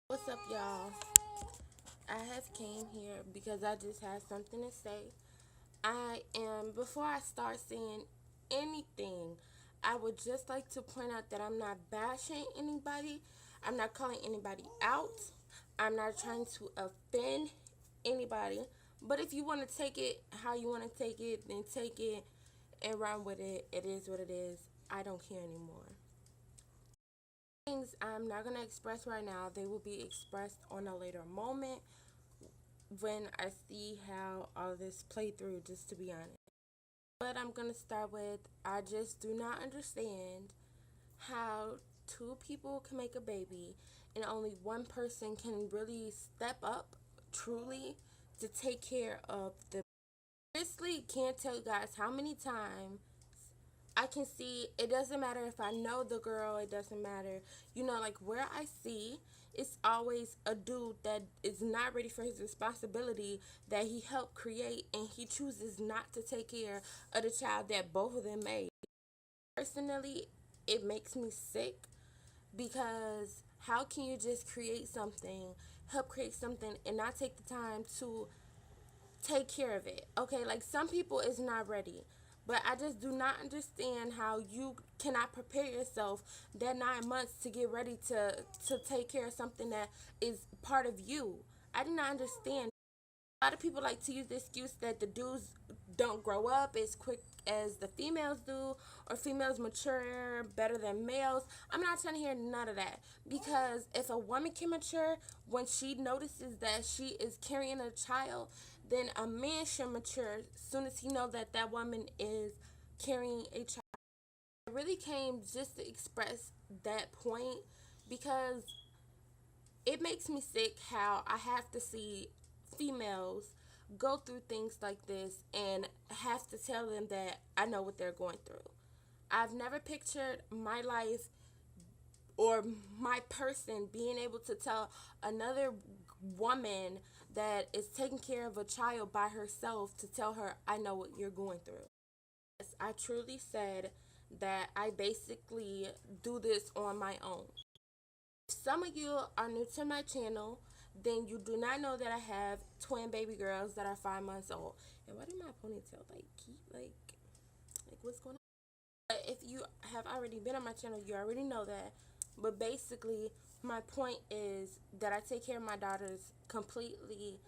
What's up, y'all? I have came here because I just had something to say. Before I start saying anything, I would just like to point out that I'm not bashing anybody. I'm not calling anybody out. I'm not trying to offend anybody. But if you want to take it how you want to take it, then take it and run with it. It is what it is. I don't care anymore. Things I'm not going to express right now, they will be expressed on a later moment when I see how all this played through, just to be honest. But I'm going to start with I just do not understand how two people can make a baby and only one person can really step up truly to take care of the. Seriously, can't tell you guys how many times I can see. It doesn't matter if I know the girl, it doesn't matter, like where I see it's always a dude that is not ready for his responsibility that he helped create, and he chooses not to take care of the child that both of them made. Personally, it makes me sick because how can you just help create something, and not take the time to take care of it? Okay, like some people is not ready, but I just do not understand how you cannot prepare yourself that 9 months to get ready to take care of something that is part of you. I do not understand. A lot of people like to use the excuse that the dudes don't grow up as quick as the females do, or females mature better than males. I'm not trying to hear none of that, because if a woman can mature when she notices that she is carrying a child, then a man should mature as soon as he knows that that woman is carrying a child. I really came just to express that point because it makes me sick how I have to see females go through things like this and have to tell them that I know what they're going through. I've never pictured my life or my person being able to tell another woman that is taking care of a child by herself to tell her, I know what you're going through. Yes, I truly said that I basically do this on my own. If some of you are new to my channel, then you do not know that I have twin baby girls that are 5 months old. And why do my ponytail keep what's going on? But if you have already been on my channel, you already know that. But basically, my point is that I take care of my daughters completely,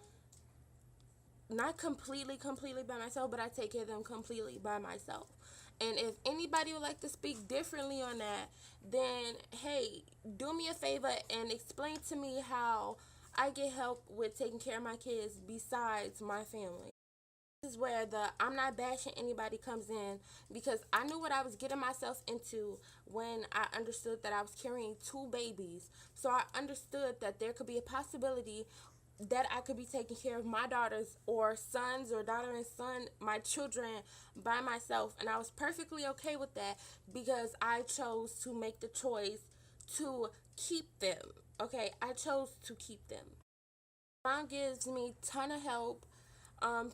not completely by myself, but I take care of them completely by myself. And if anybody would like to speak differently on that, then hey, do me a favor and explain to me how I get help with taking care of my kids besides my family. This is where the I'm not bashing anybody comes in, because I knew what I was getting myself into when I understood that I was carrying two babies. So I understood that there could be a possibility that I could be taking care of my daughters or sons, or daughter and son, my children, by myself. And I was perfectly okay with that because I chose to make the choice to keep them. Okay, I chose to keep them. Mom gives me ton of help,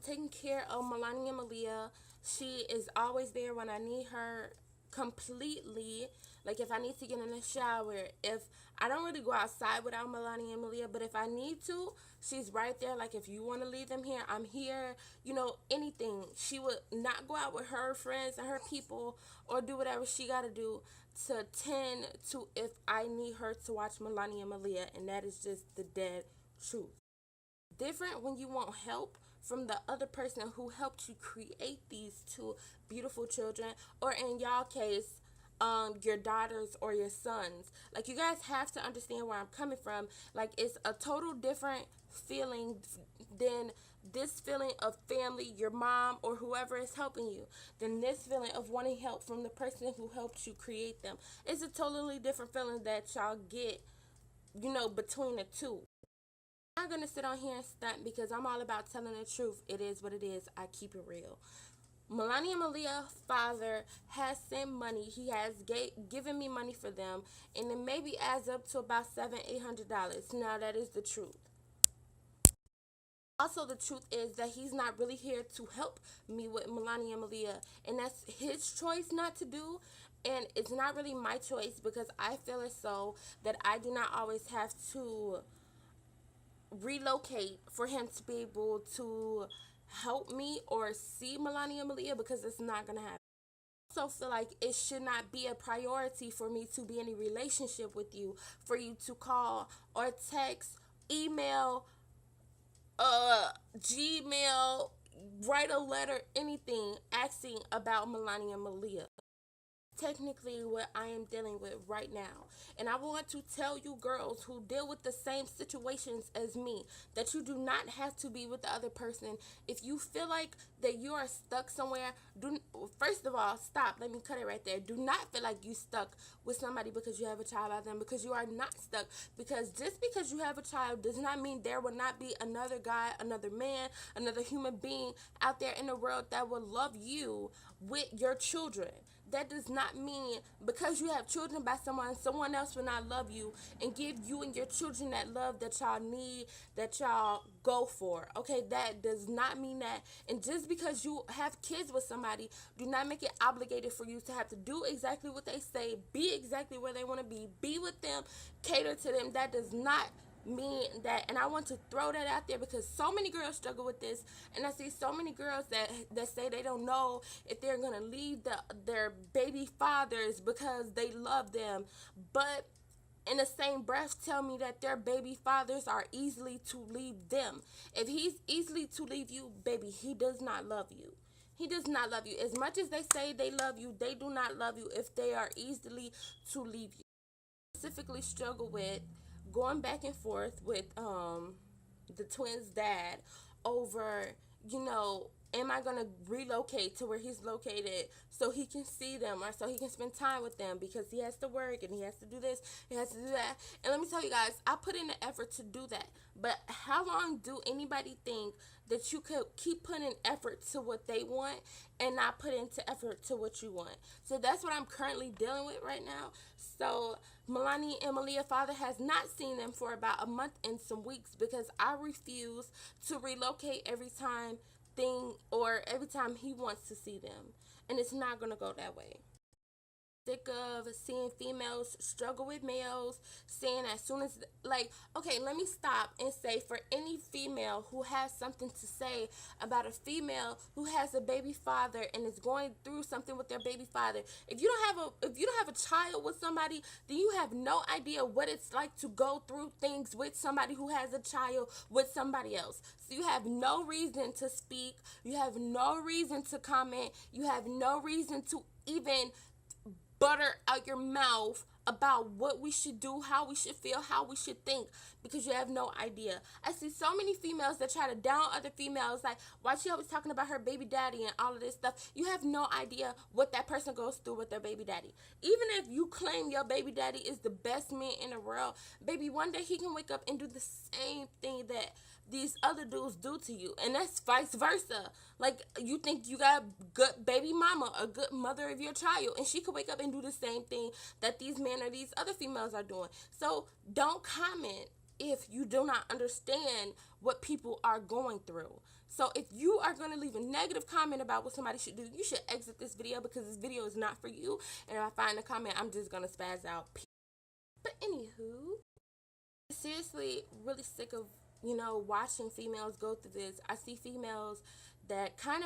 taking care of Mahlani and Mahliyah. She is always there when I need her completely. Like if I need to get in the shower, if I don't really go outside without Mahlani and Mahliyah, but if I need to, she's right there. Like if you want to leave them here, I'm here. Anything. She would not go out with her friends and her people or do whatever she got to do to tend to if I need her to watch Mahlani and Mahliyah, and that is just the dead truth. Different when you want help from the other person who helped you create these two beautiful children, or in y'all case, your daughters or your sons. Like, you guys have to understand where I'm coming from. Like, it's a total different feeling than this feeling of family, your mom or whoever is helping you, than this feeling of wanting help from the person who helped you create them. It's a totally different feeling that y'all get, between the two. I'm not gonna sit on here and stunt because I'm all about telling the truth. It is what it is. I keep it real. Mahlani and Mahliyah's father has sent money. He has given me money for them, and it maybe adds up to about $700-800. Now that is the truth. Also, the truth is that he's not really here to help me with Mahlani and Mahliyah, and that's his choice not to do. And it's not really my choice because I feel as so that I do not always have to relocate for him to be able to help me or see Mahlani and Mahliyah, because it's not gonna happen. I also feel like it should not be a priority for me to be in a relationship with you, for you to call or text, email, Gmail, write a letter, anything asking about Mahlani and Mahliyah. Technically what I am dealing with right now. And I want to tell you girls who deal with the same situations as me that you do not have to be with the other person. If you feel like that you are stuck somewhere, first of all, stop. Let me cut it right there. Do not feel like you stuck with somebody because you have a child out there, because you are not stuck. Because just because you have a child does not mean there will not be another guy, another man, another human being out there in the world that will love you with your children. That does not mean because you have children by someone else will not love you and give you and your children that love that y'all need, that y'all go for. Okay, that does not mean that. And just because you have kids with somebody, do not make it obligated for you to have to do exactly what they say, be exactly where they want to be with them, cater to them. That does not mean that. And I want to throw that out there because so many girls struggle with this, and I see so many girls that say they don't know if they're gonna leave their baby fathers because they love them, but in the same breath tell me that their baby fathers are easily to leave them. If he's easily to leave you, baby, he does not love you. He does not love you. As much as they say they love you, they do not love you if they are easily to leave you. Specifically struggle with going back and forth with the twins' dad over, am I gonna relocate to where he's located so he can see them or so he can spend time with them, because he has to work and he has to do this, he has to do that. And let me tell you guys, I put in the effort to do that, but how long do anybody think that you could keep putting effort to what they want and not put into effort to what you want? So that's what I'm currently dealing with right now. So Mahlani and Mahliyah father has not seen them for about a month and some weeks because I refuse to relocate every time he wants to see them, and it's not gonna go that way. Sick of seeing females struggle with males, saying as soon as, okay, let me stop and say, for any female who has something to say about a female who has a baby father and is going through something with their baby father, if you don't have a child with somebody, then you have no idea what it's like to go through things with somebody who has a child with somebody else. So you have no reason to speak, you have no reason to comment, you have no reason to even butter out your mouth about what we should do, how we should feel, how we should think, because you have no idea. I see so many females that try to down other females, like, why she always talking about her baby daddy and all of this stuff. You have no idea what that person goes through with their baby daddy. Even if you claim your baby daddy is the best man in the world, baby, one day he can wake up and do the same thing that these other dudes do to you, and that's vice versa. Like, you think you got a good baby mama, a good mother of your child, and she could wake up and do the same thing that these men or these other females are doing. So don't comment if you do not understand what people are going through. So if you are going to leave a negative comment about what somebody should do, you should exit this video, because this video is not for you. And if I find a comment, I'm just going to spaz out. But anywho, seriously, really sick of watching females go through this. I see females that kind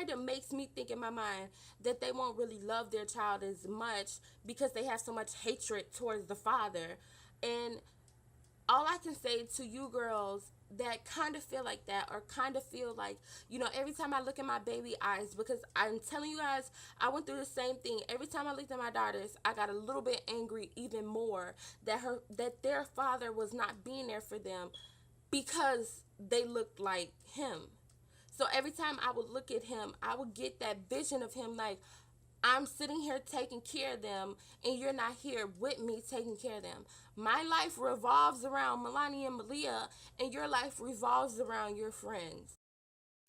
of makes me think in my mind that they won't really love their child as much because they have so much hatred towards the father. And all I can say to you girls that kind of feel like that, or kind of feel like, every time I look in my baby eyes, because I'm telling you guys, I went through the same thing. Every time I looked at my daughters, I got a little bit angry even more that their father was not being there for them because they looked like him. So every time I would look at him, I would get that vision of him, like, I'm sitting here taking care of them, and you're not here with me taking care of them. My life revolves around Mahlani and Mahliyah, and your life revolves around your friends.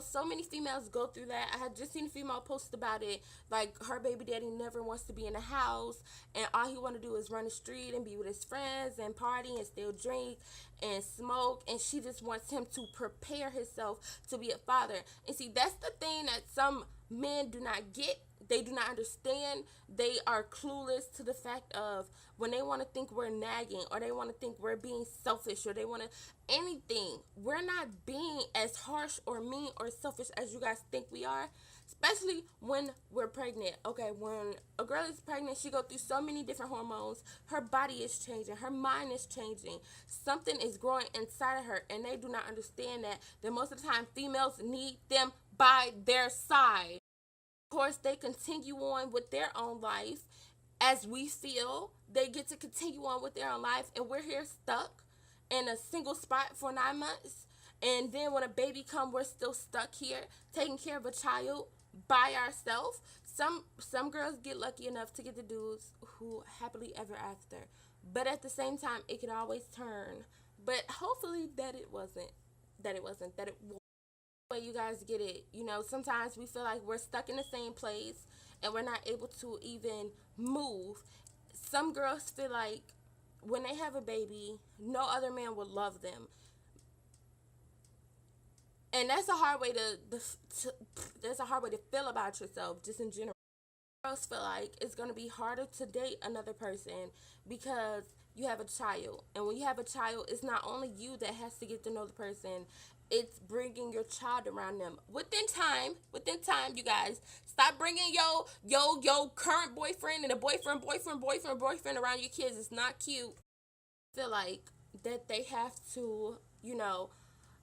So many females go through that. I had just seen a female post about it, like, her baby daddy never wants to be in the house, and all he want to do is run the street and be with his friends and party and still drink and smoke, and she just wants him to prepare himself to be a father. And see, that's the thing that some men do not get. They do not understand. They are clueless to the fact of when they want to think we're nagging, or they want to think we're being selfish, or they want to anything. We're not being as harsh or mean or selfish as you guys think we are, especially when we're pregnant. Okay, when a girl is pregnant, she goes through so many different hormones. Her body is changing, her mind is changing, something is growing inside of her, and they do not understand that most of the time females need them by their side. Of course, they continue on with their own life. As we feel, they get to continue on with their own life, and we're here stuck in a single spot for 9 months. And then when a baby comes, we're still stuck here taking care of a child by ourselves. Some girls get lucky enough to get the dudes who happily ever after, but at the same time, it can always turn. But hopefully that it wasn't. That it won't. Way you guys get it. You know, sometimes we feel like we're stuck in the same place and we're not able to even move. Some girls feel like when they have a baby, no other man will love them. And that's a hard way that's a hard way to feel about yourself, just in general. Girls feel like it's going to be harder to date another person because you have a child. And when you have a child, it's not only you that has to get to know the person, it's bringing your child around them. Within time, you guys, stop bringing yo current boyfriend and a boyfriend around your kids. It's not cute. I feel like that they have to,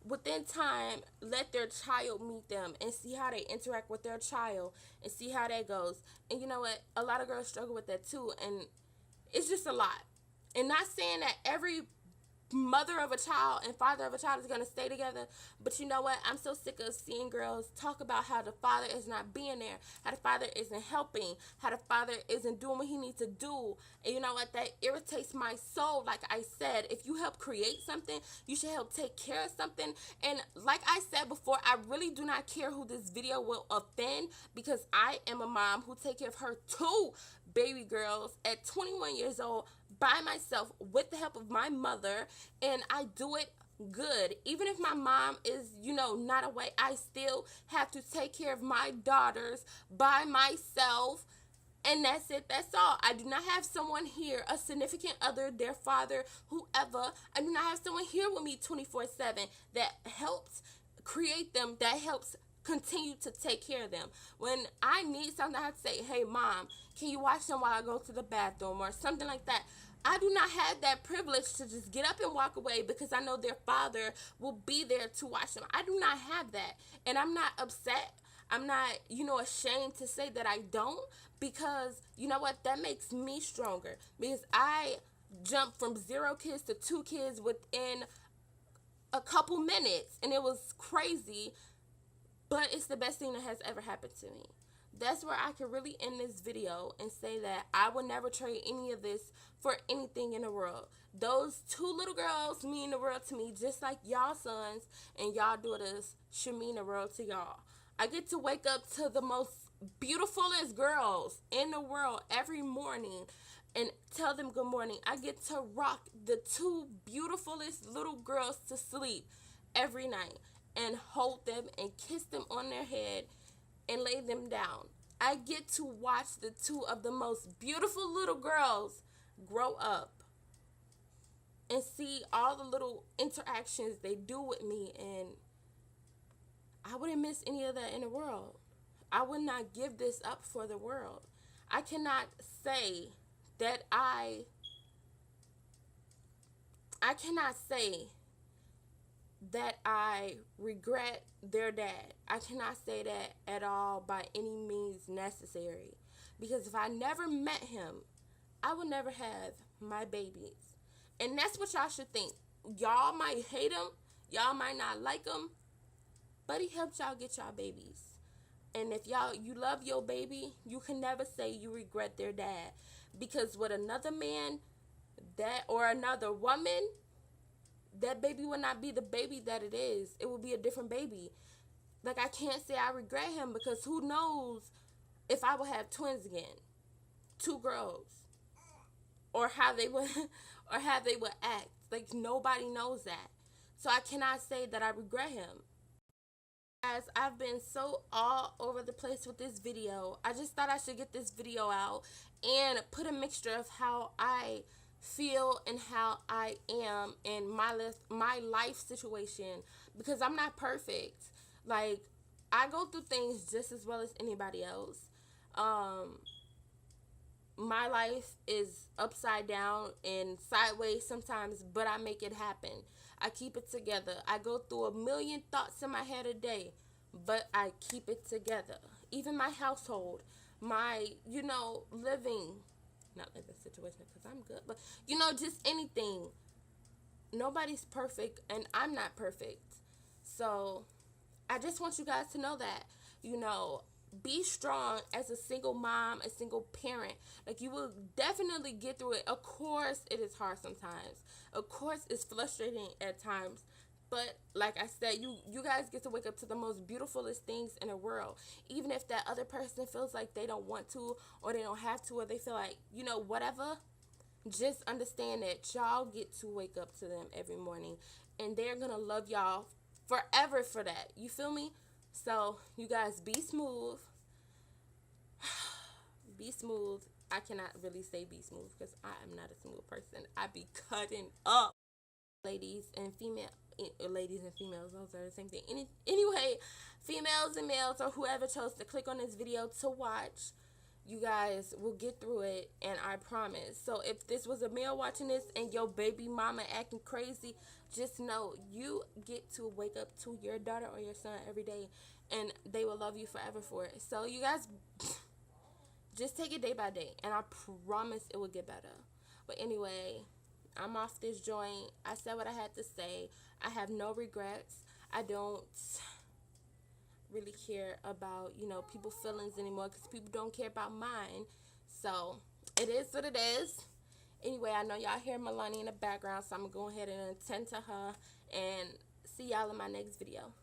within time, let their child meet them and see how they interact with their child and see how that goes. And you know what? A lot of girls struggle with that too, and it's just a lot. And not saying that every mother of a child and father of a child is going to stay together, but you know what? I'm so sick of seeing girls talk about how the father is not being there, how the father isn't helping, how the father isn't doing what he needs to do. And you know what? That irritates my soul. Like I said, if you help create something, you should help take care of something. And like I said before, I really do not care who this video will offend, because I am a mom who take care of her 2 baby girls at 21 years old by myself with the help of my mother, and I do it good. Even if my mom is, not away, I still have to take care of my daughters by myself, and that's it. That's all. I do not have someone here, a significant other, their father, whoever. I do not have someone here with me 24/7 that helps create them, that helps continue to take care of them. When I need something, I have to say, hey mom, can you watch them while I go to the bathroom, or something like that. I do not have that privilege to just get up and walk away because I know their father will be there to watch them. I do not have that, and I'm not upset. I'm not, ashamed to say that I don't, because you know what, that makes me stronger, because I jumped from 0 kids to 2 kids within a couple minutes, and it was crazy. But it's the best thing that has ever happened to me. That's where I can really end this video and say that I would never trade any of this for anything in the world. Those 2 little girls mean the world to me, just like y'all sons and y'all daughters should mean the world to y'all. I get to wake up to the most beautifulest girls in the world every morning and tell them good morning. I get to rock the 2 beautifulest little girls to sleep every night and hold them and kiss them on their head and lay them down. I get to watch the 2 of the most beautiful little girls grow up and see all the little interactions they do with me, and I wouldn't miss any of that in the world. I would not give this up for the world. I cannot say that I cannot say that I regret their dad. I cannot say that at all by any means necessary. Because if I never met him, I would never have my babies. And that's what y'all should think. Y'all might hate him. Y'all might not like him. But he helped y'all get y'all babies. And if you love your baby, you can never say you regret their dad. Because with another man or another woman, that baby will not be the baby that it is. It will be a different baby. Like, I can't say I regret him, because who knows if I will have twins again, 2 girls, or how they would act. Like, nobody knows that. So I cannot say that I regret him. Guys, I've been so all over the place with this video. I just thought I should get this video out and put a mixture of how I feel and how I am in my life situation, because I'm not perfect. Like, I go through things just as well as anybody else. My life is upside down and sideways sometimes, but I make it happen. I keep it together. I go through a million thoughts in my head a day, but I keep it together. Even my household, my, living, not living situation because I'm good, but, just anything. Nobody's perfect, and I'm not perfect. So, I just want you guys to know that, be strong as a single mom, a single parent. Like, you will definitely get through it. Of course, it is hard sometimes. Of course, it's frustrating at times. But like I said, you guys get to wake up to the most beautifulest things in the world. Even if that other person feels like they don't want to, or they don't have to, or they feel like, whatever. Just understand that y'all get to wake up to them every morning. And they're going to love y'all forever for that. You feel me? So, you guys, be smooth. Be smooth. I cannot really say be smooth because I am not a smooth person. I be cutting up. Ladies and females, those are the same thing. Anyway, females and males, or whoever chose to click on this video to watch, you guys will get through it, and I promise. So if this was a male watching this and your baby mama acting crazy, just know you get to wake up to your daughter or your son every day, and they will love you forever for it. So you guys, just take it day by day, and I promise it will get better. But anyway, I'm off this joint. I said what I had to say. I have no regrets. I don't really care about, people's feelings anymore, because people don't care about mine. So, it is what it is. Anyway, I know y'all hear Mahlani in the background, so I'm going to go ahead and attend to her, and see y'all in my next video.